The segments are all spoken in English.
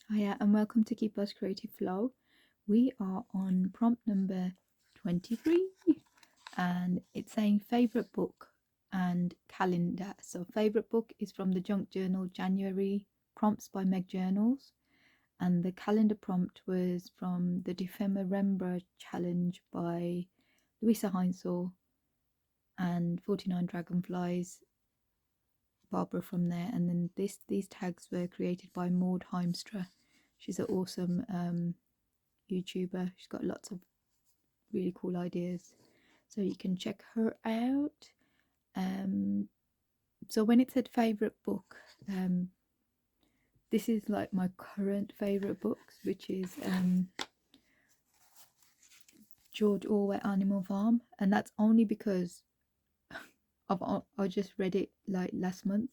Hiya and welcome to Keep Us Creative Flow. We are on prompt number 23 and it's saying favourite book and calendar. So favourite book is from the Junk Journal January prompts by Meg Journals, and the calendar prompt was from the ephemera challenge by Louisa Heinzel and 49 Dragonflies, Barbara from there. And then these tags were created by Maud Heimstra. She's an awesome YouTuber. She's got lots of really cool ideas, so you can check her out. So when it said favorite book, this is like my current favorite books, which is George Orwell Animal Farm, and that's only because I just read it like last month,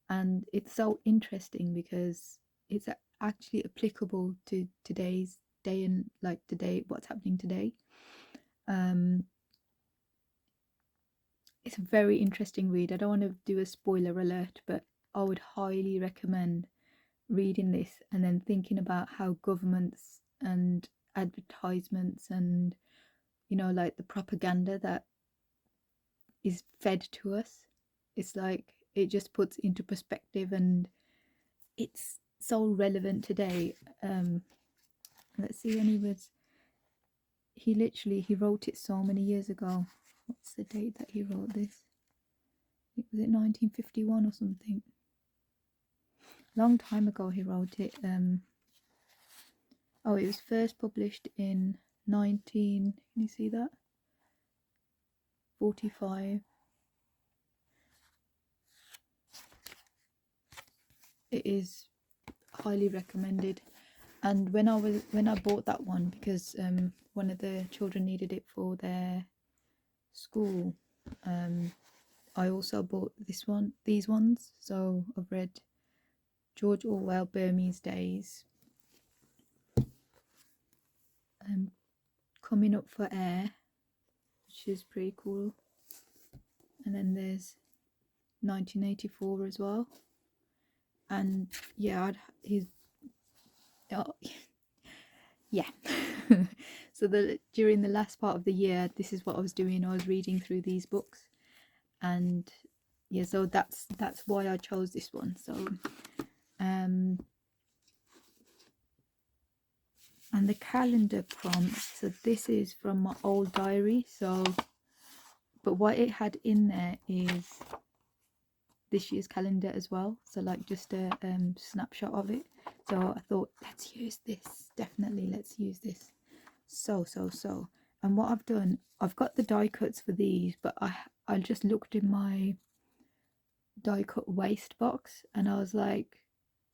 and it's so interesting because it's actually applicable to today's day and like today, what's happening today. It's a very interesting read. I don't want to do a spoiler alert, but I would highly recommend reading this and then thinking about how governments and advertisements and, you know, like the propaganda that is fed to us, it's like it just puts into perspective, and it's so relevant today. Let's see, when he wrote it so many years ago. What's the date that he wrote this? Was it 1951 or something? Long time ago he wrote it. It was first published in 19, can you see that? 45. It is highly recommended. And when I bought that one, because one of the children needed it for their school, I also bought these ones. So I've read George Orwell, Burmese Days, Coming Up for Air, which is pretty cool, and then there's 1984 as well. And yeah, yeah. So during the last part of the year, this is what I was doing. I was reading through these books, and yeah, so that's why I chose this one. So and the calendar prompt, so this is from my old diary. So but what it had in there is this year's calendar as well, so like just a snapshot of it. So I thought, let's use this, definitely let's use this. So and what I've done, I've got the die cuts for these, but I just looked in my die cut waste box and I was like,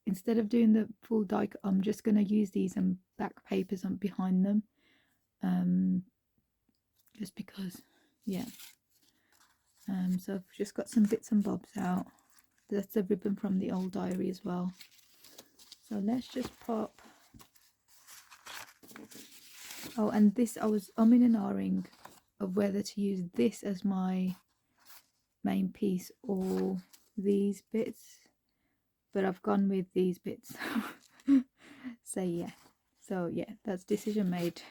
instead of doing the full die cut, I'm just going to use these and back papers on behind them, just because, yeah. So I've just got some bits and bobs out. That's a ribbon from the old diary as well. So let's just pop. Oh, and this, I was umming and ahhing of whether to use this as my main piece or these bits, but I've gone with these bits. So yeah, that's decision made.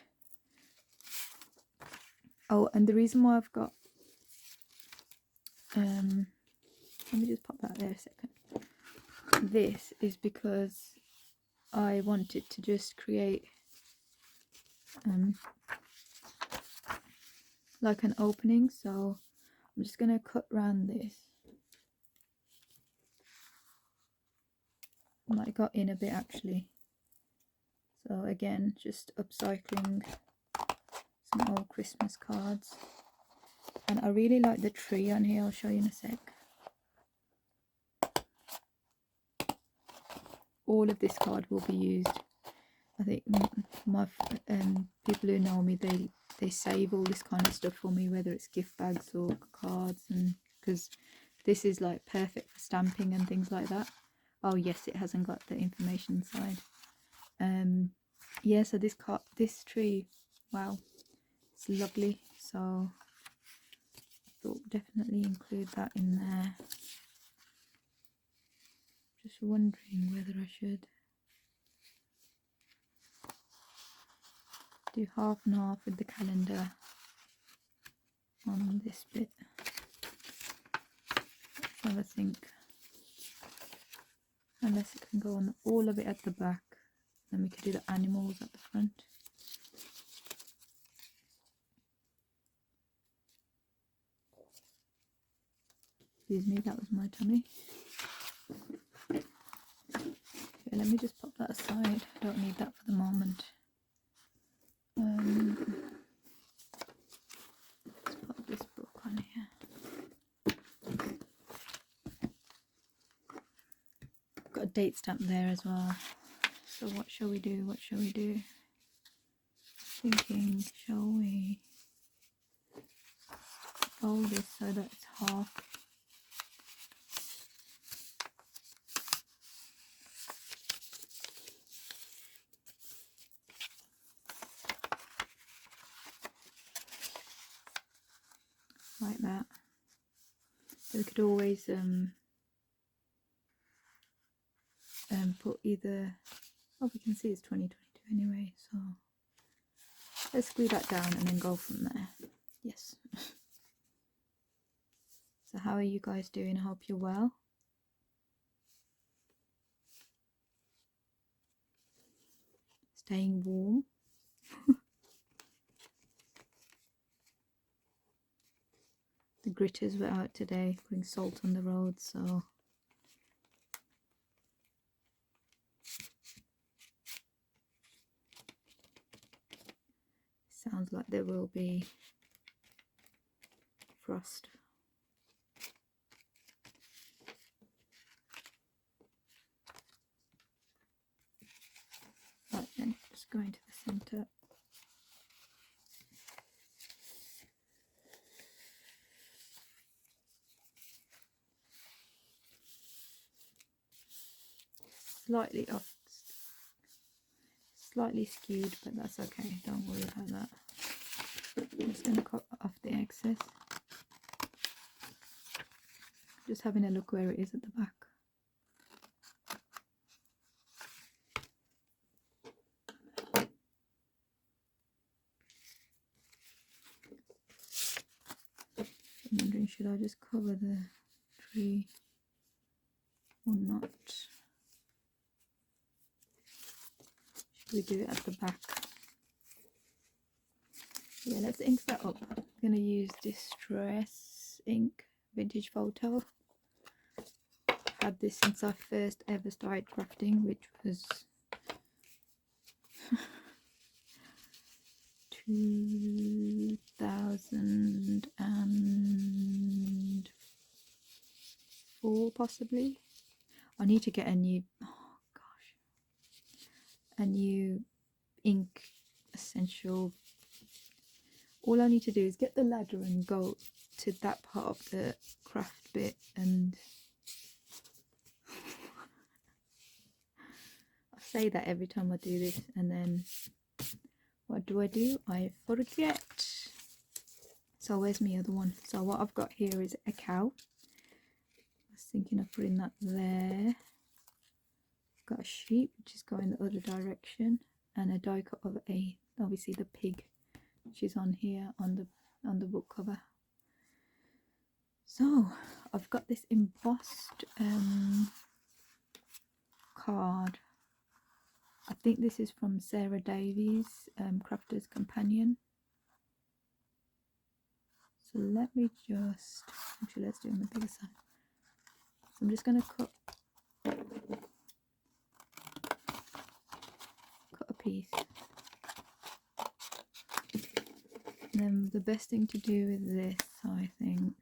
Oh, and the reason why I've got let me just pop that there a second. This is because I wanted to just create like an opening, so I'm just going to cut around this. I might have got in a bit actually. So again, just upcycling some old Christmas cards. And I really like the tree on here, I'll show you in a sec. All of this card will be used. I think my people who know me, they save all this kind of stuff for me, whether it's gift bags or cards, and because this is like perfect for stamping and things like that. Oh yes, it hasn't got the information side. Yeah, so this tree, wow, it's lovely. So I thought definitely include that in there. Just wondering whether I should. do half and half with the calendar on this bit. Let's have a think. Unless it can go on all of it at the back, then we could do the animals at the front. Excuse me, that was my tummy. Okay, let me just pop that aside. I don't need that for the moment. Let's put this book on here. Got a date stamp there as well. So what shall we do? What shall we do? Thinking, shall we fold this so that it's half? Like that. So we could always put either, oh, we can see it's 2022 anyway, so let's glue that down and then go from there. Yes. So how are you guys doing? I hope you're well. Staying warm. The gritters were out today putting salt on the road, so sounds like there will be frost. Right then, just going to the centre. Slightly off, slightly skewed, but that's okay, don't worry about that. I'm just going to cut off the excess. Just having a look where it is at the back. I'm wondering, should I just cover the tree or not? Should we do it at the back? Yeah, let's ink that up. I'm going to use Distress ink, vintage photo. I've had this since I first ever started crafting, which was 2004 possibly. I need to get a new, oh gosh, a new ink essential. All I need to do is get the ladder and go to that part of the craft bit, and I say that every time I do this, and then what do? I forget. So where's my other one? So what I've got here is a cow. I was thinking of putting that there. I've got a sheep which is going the other direction, and a die cut of a, obviously the pig, which is on here on the book cover. So I've got this embossed card. I think this is from Sarah Davies, Crafter's Companion. So let me just, actually let's do it on the bigger side. So I'm just going to cut a piece. And then the best thing to do with this, I think,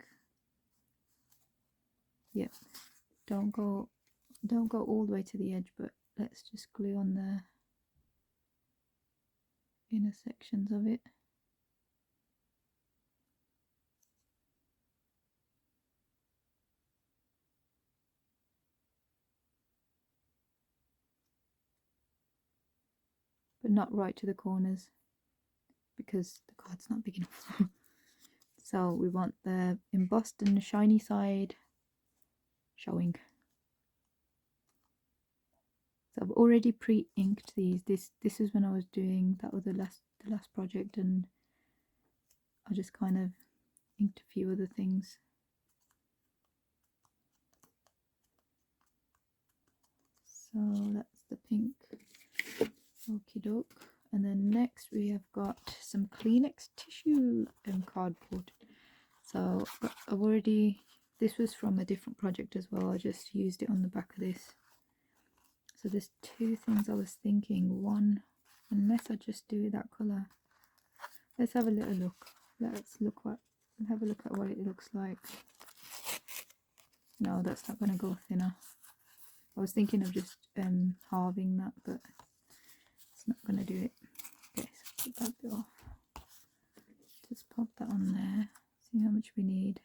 yep, don't go all the way to the edge, but let's just glue on the inner sections of it. But not right to the corners, because the card's not big enough. So we want the embossed and the shiny side showing. So I've already pre-inked these. This is when I was doing that was the last project, and I just kind of inked a few other things. So that's the pink. Okie doke. And then next we have got some Kleenex tissue and cardboard. So I've already, this was from a different project as well. I just used it on the back of this. So there's two things I was thinking. One, unless I just do that colour. Let's have a little look. Let's have a look at what it looks like. No, that's not going to go thinner. I was thinking of just halving that, but it's not going to do it. Okay, so put that bit off. Just pop that on there. See how much we need.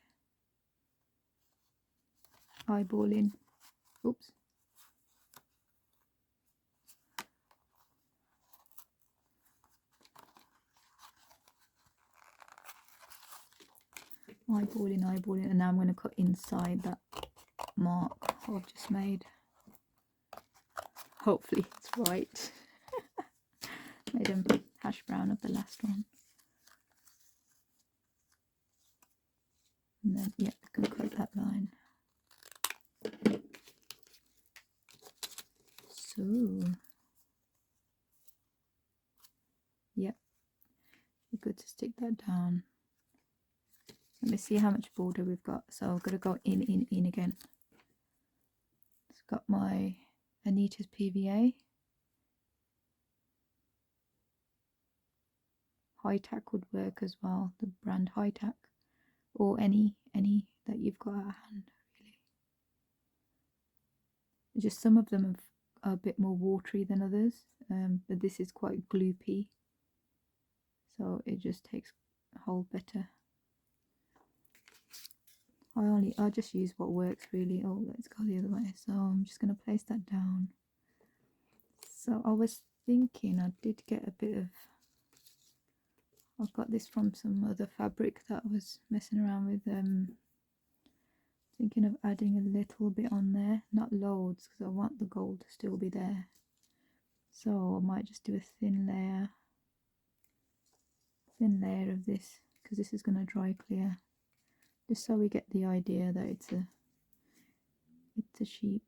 Eyeballing. Oops. Eyeballing, and now I'm going to cut inside that mark I've just made. Hopefully it's right. Made a hash brown of the last one. And then, yeah, I can cut that line. So, yep, we're good to stick that down. Let me see how much border we've got. So I've got to go in again. It's got my Anita's PVA. High tack would work as well, the brand High Tack, or any that you've got at hand, really. Just some of them are a bit more watery than others, but this is quite gloopy, so it just takes hold better. I just use what works really. Oh, let's go the other way. So I'm just going to place that down. So I was thinking I did get a bit of, I've got this from some other fabric that I was messing around with, thinking of adding a little bit on there, not loads because I want the gold to still be there. So I might just do a thin layer of this, because this is going to dry clear, just so we get the idea that it's a sheep.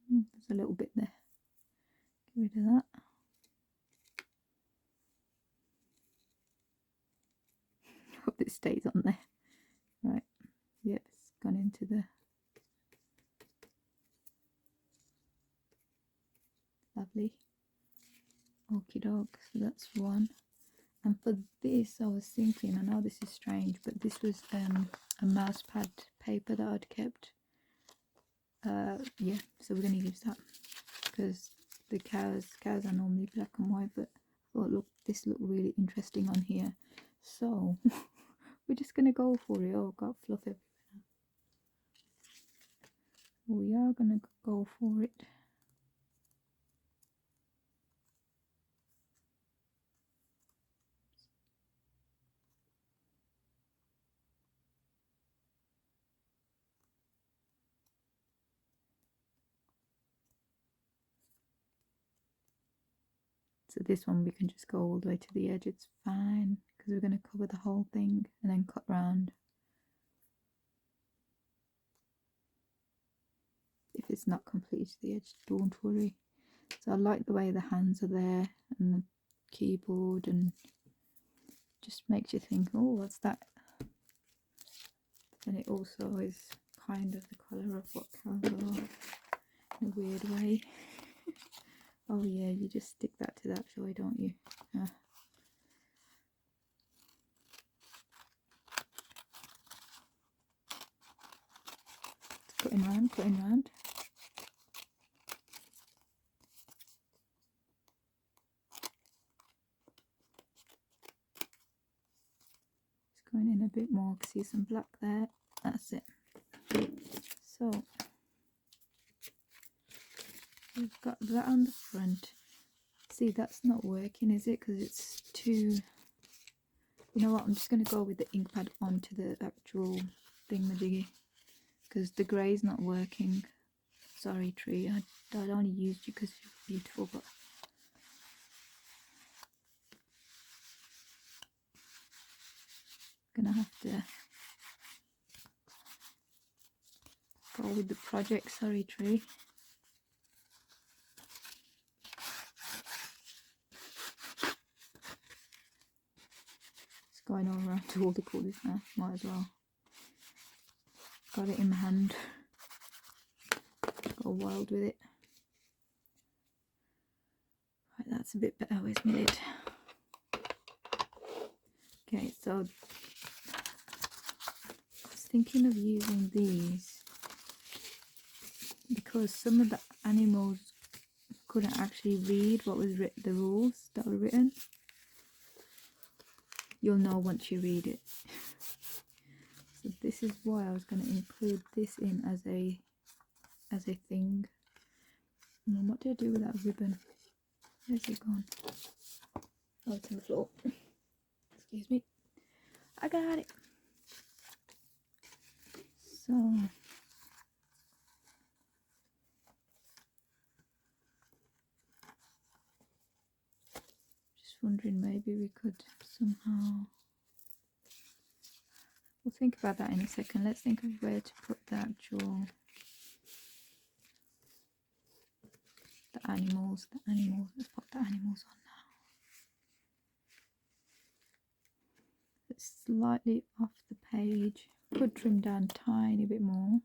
There's a little bit there. Get rid of that. Hope it stays on there. Right. Yep, it's gone into the lovely. Okie doke. So that's one. And for this, I was thinking, I know this is strange, but this was a mouse pad paper that I'd kept. Yeah, so we're going to use that because the cows are normally black and white, but I thought, look, this looked really interesting on here, so we're just going to go for it. Oh, I've got fluff everywhere. We are going to go for it. So this one we can just go all the way to the edge, it's fine, because we're going to cover the whole thing and then cut round. If it's not completely to the edge, don't worry. So I like the way the hands are there and the keyboard, and just makes you think, oh, what's that? And it also is kind of the colour of what cows are in a weird way. Oh yeah, you just stick that to that joy, don't you? Yeah. Cutting round. Just going in a bit more, see some black there. That's it. So we've got that on the front. See, that's not working, is it? Because it's too You know what, I'm just going to go with the ink pad onto the actual thingamajiggy because the grey's not working. Sorry, tree, I'd only used you because you're beautiful, but I'm going to have to go with the project. Sorry, tree. It's going all around to all the corners now, might as well. Got it in my hand. Go wild with it. Right, that's a bit better. Where's my lid? Okay, so I was thinking of using these because some of the animals couldn't actually read what was written, the rules that were written. You'll know once you read it. So this is why I was going to include this in as a thing. And what do I do with that ribbon? Where's it gone? Oh, it's on the floor. Excuse me. I got it. So just wondering, maybe we could somehow, we'll think about that in a second. Let's think of where to put the actual animals. Let's put the animals on now. It's slightly off the page. Could trim down a tiny bit more.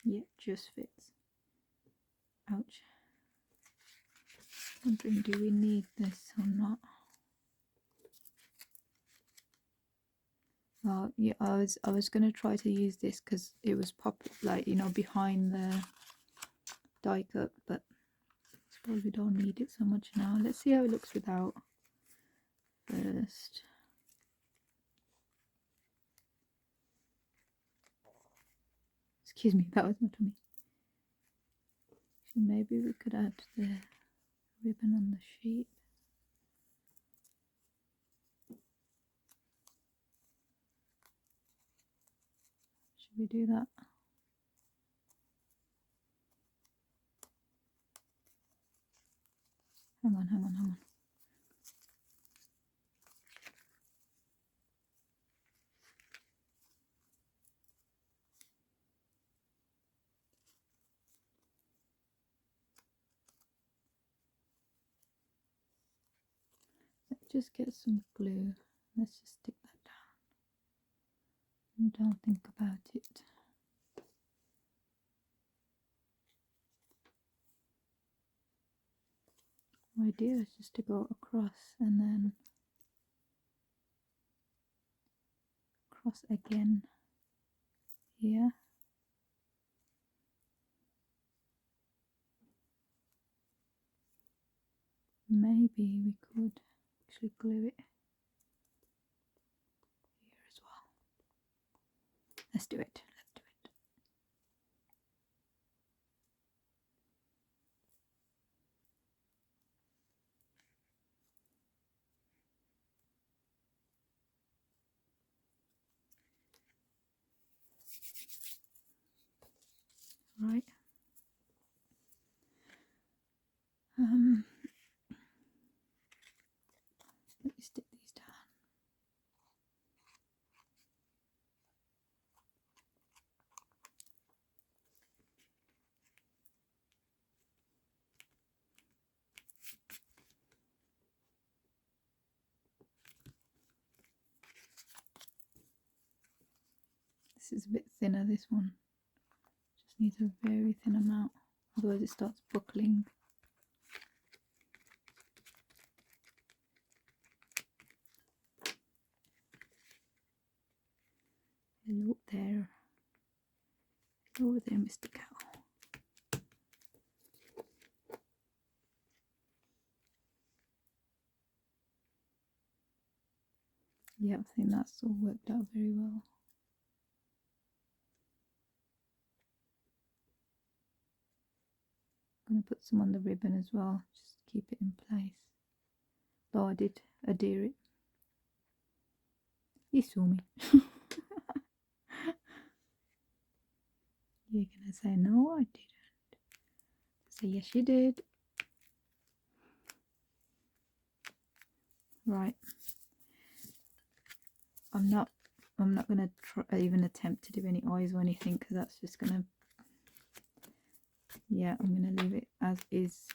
Yeah, just fits. Ouch. Wondering, do we need this or not? Yeah, I was gonna try to use this because it was like, you know, behind the die cut, but I suppose we don't need it so much now. Let's see how it looks without first. Excuse me, that was my tummy. So maybe we could add the ribbon on the sheet. Should we do that? Hang on. Let's just get some glue. Let's just stick that down and don't think about it. My idea is just to go across and then cross again here. Maybe we could actually glue it here as well. Let's do it. Right. Let me stick these down. This is a bit thinner, this one. Just needs a very thin amount, otherwise it starts buckling. Hello there. Hello there, Mr. Cow. Yeah, I think that's all worked out very well. I'm going to put some on the ribbon as well, just keep it in place. Though I did adhere it. You saw me. You're going to say, no, I didn't. So yes, you did. Right. I'm not going to even attempt to do any eyes or anything, because that's just going to, yeah, I'm going to leave it as is.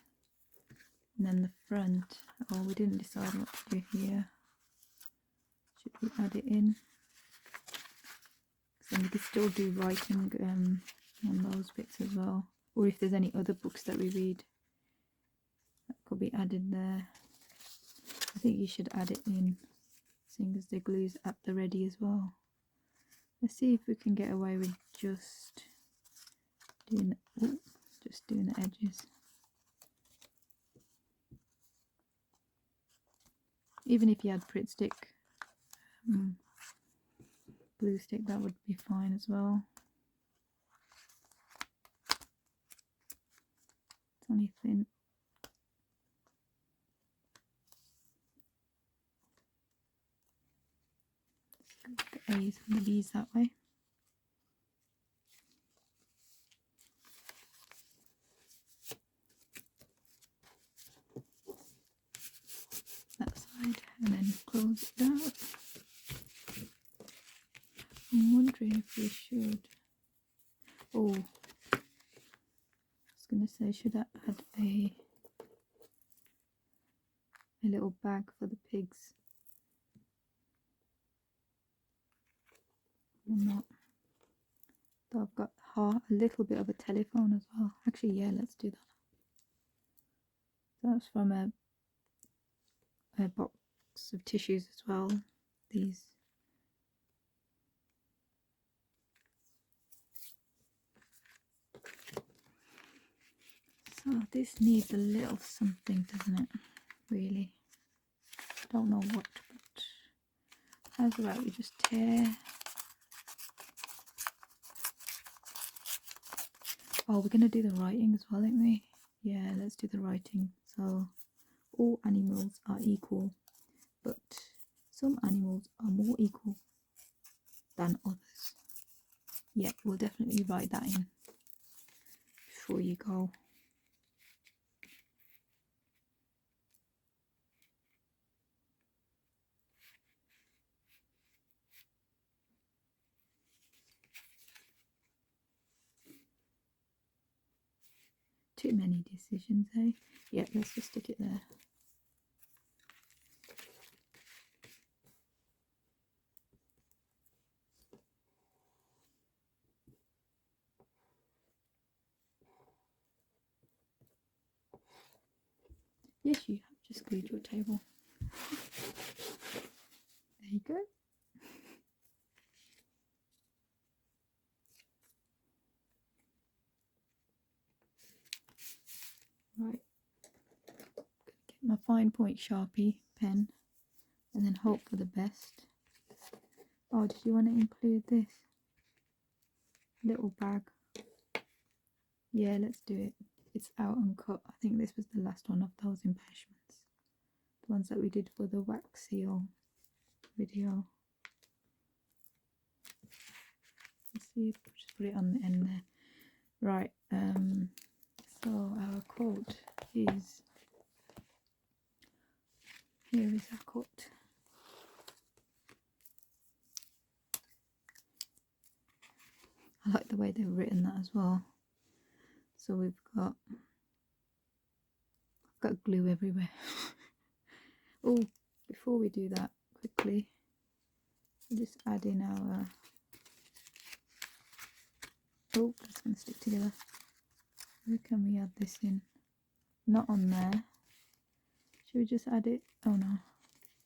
And then the front, oh, we didn't decide what to do here. Should we add it in? So we could still do writing on those bits as well. Or if there's any other books that we read, that could be added there. I think you should add it in, seeing as the glue's at the ready as well. Let's see if we can get away with just doing the edges. Even if you had Pritt stick, glue stick, that would be fine as well. It's only thin. Let's go with the A's and the B's that way. That side, and then close it down. I'm wondering if we should, oh, I was going to say, should I add a little bag for the pigs or not? So I've got a little bit of a telephone as well. Actually, yeah, let's do that. That's from a box of tissues as well. These. So this needs a little something, doesn't it? Really. Don't know what, but how's about we just tear. Oh, we're going to do the writing as well, aren't we? Yeah, let's do the writing. So, all animals are equal, but some animals are more equal than others. Yeah, we'll definitely write that in before you go. Too many decisions, eh? Yeah, let's just stick it there. Yes, you have just glued your table. There you go. Right. Get my fine point Sharpie pen and then hope for the best. Oh, did you want to include this little bag? Yeah, let's do it. It's out and cut. I think this was the last one of those embellishments. The ones that we did for the wax seal video. Let's see if we just put it on the end there. Right, so our quote is, here is our quote. I like the way they've written that as well. So we've got, I've got glue everywhere. Oh, before we do that, quickly, we'll just add in our, oh, that's going to stick together. Where can we add this in? Not on there. Should we just add it? Oh no.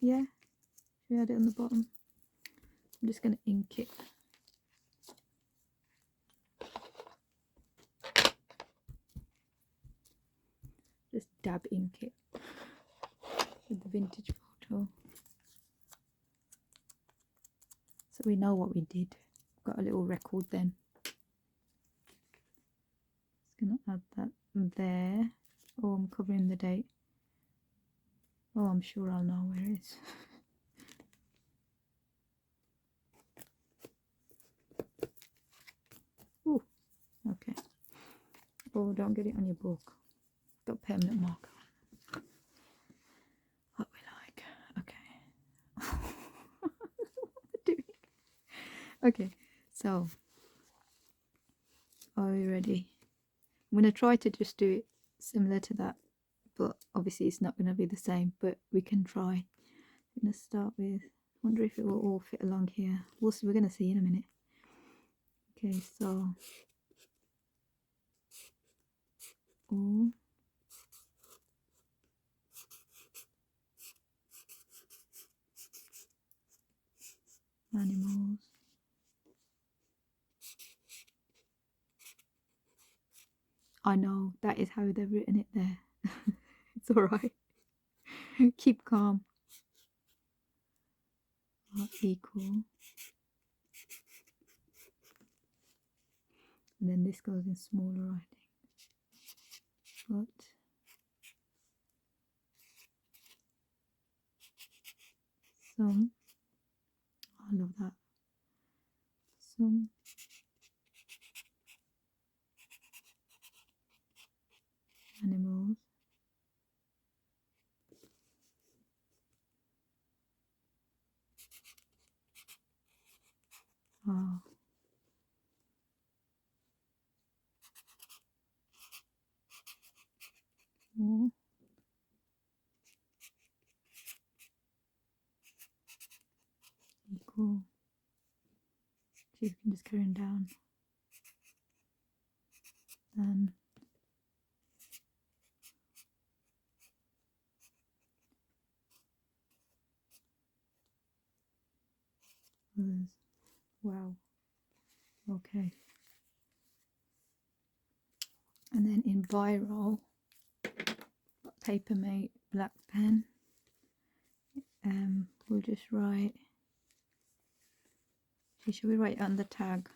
Yeah. Should we add it on the bottom? I'm just going to ink it. Just dab ink it with the vintage photo. So we know what we did. Got a little record then. Just going to add that there. Oh, I'm covering the date. Oh, I'm sure I'll know where it is. Oh, okay. Oh, don't get it on your book. Got permanent marker. What we like. Okay. What am I doing? Okay, so are we ready? I'm going to try to just do it similar to that, but obviously it's not going to be the same, but we can try. I'm going to start with, I wonder if it will all fit along here. We're going to see in a minute. Okay, so all animals I know that is how they've written it there. It's alright. Keep calm. Are equal. And then this goes in smaller writing. But some, I love that. Some animals are more equal. See if we can just carry down than others. Wow. Okay. And then in biro, Papermate black pen. We'll just write. Should we write it on the tag?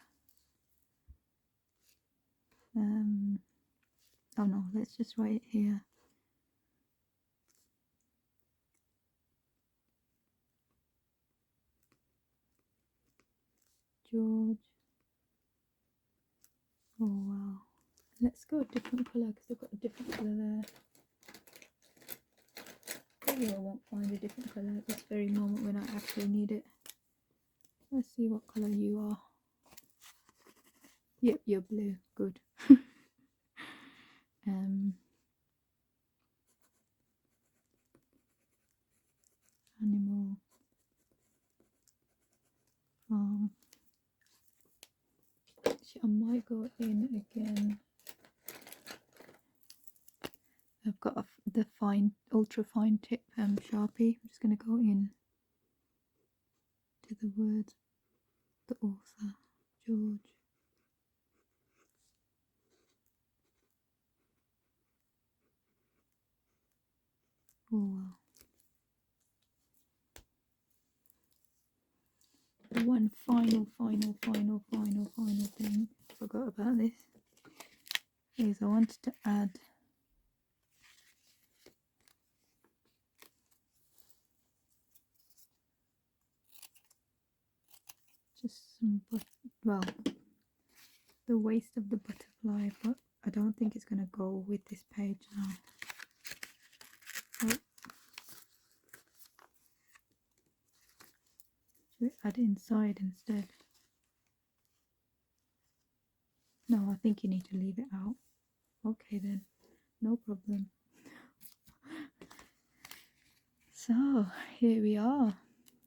Oh no, let's just write it here. George Orwell. Let's go a different colour because I've got a different colour there. Maybe I won't find a different colour at this very moment when I actually need it. Let's see what colour you are. Yep, you're blue. Good. Animal farm. I might go in again. I've got the fine, ultra fine tip Sharpie. I'm just going to go in to the words, the author, George Orwell. The one final thing I forgot about this is I wanted to add just some, well, the waist of the butterfly, but I don't think it's going to go with this page now. Oh. Should we add it inside instead? No, I think you need to leave it out. Okay then, no problem. So here we are.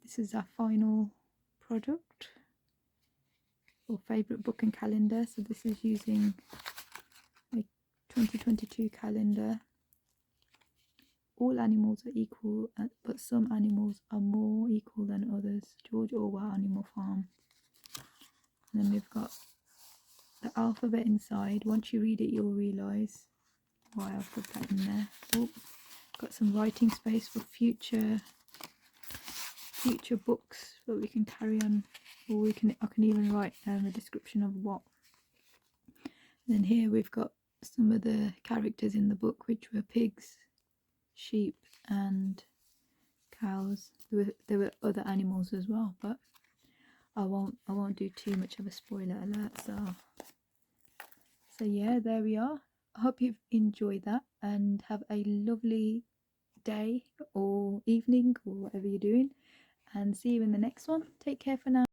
This is our final product for favourite book and calendar. So this is using a 2022 calendar. All animals are equal, but some animals are more equal than others. George Orwell Animal Farm. And then we've got the alphabet inside. Once you read it, you'll realise why I've put that in there. Oh, got some writing space for future books that we can carry on, or I can even write a description of what. And then here we've got some of the characters in the book, which were pigs, sheep, and cows. There were other animals as well, but I won't do too much of a spoiler alert. So yeah, there we are. I hope you've enjoyed that and have a lovely day or evening or whatever you're doing, and see you in the next one. Take care for now.